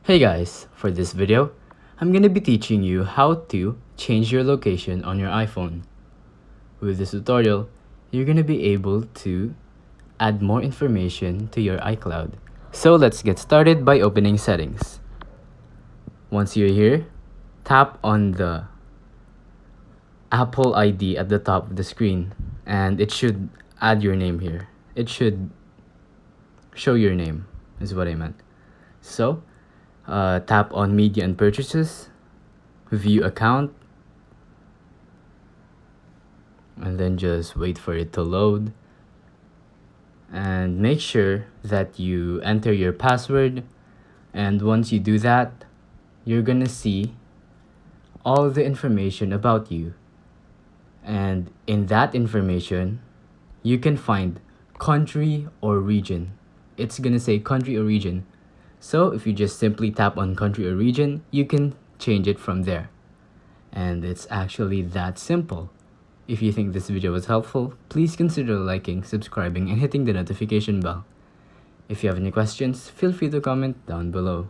Hey guys, for this video, I'm gonna be teaching you how to change your location on your iPhone. With this tutorial, you're gonna be able to add more information to your iCloud. So let's get started by opening settings. Once you're here, tap on the Apple ID at the top of the screen and it should add your name here. It should show your name is what I meant. So tap on media and purchases, view account, and then just wait for it to load. And make sure that you enter your password. And once you do that, you're gonna see all the information about you. And in that information, you can find country or region. It's gonna say country or region. So if you just simply tap on country or region, you can change it from there. And it's actually that simple. If you think this video was helpful, please consider liking, subscribing, and hitting the notification bell. If you have any questions, feel free to comment down below.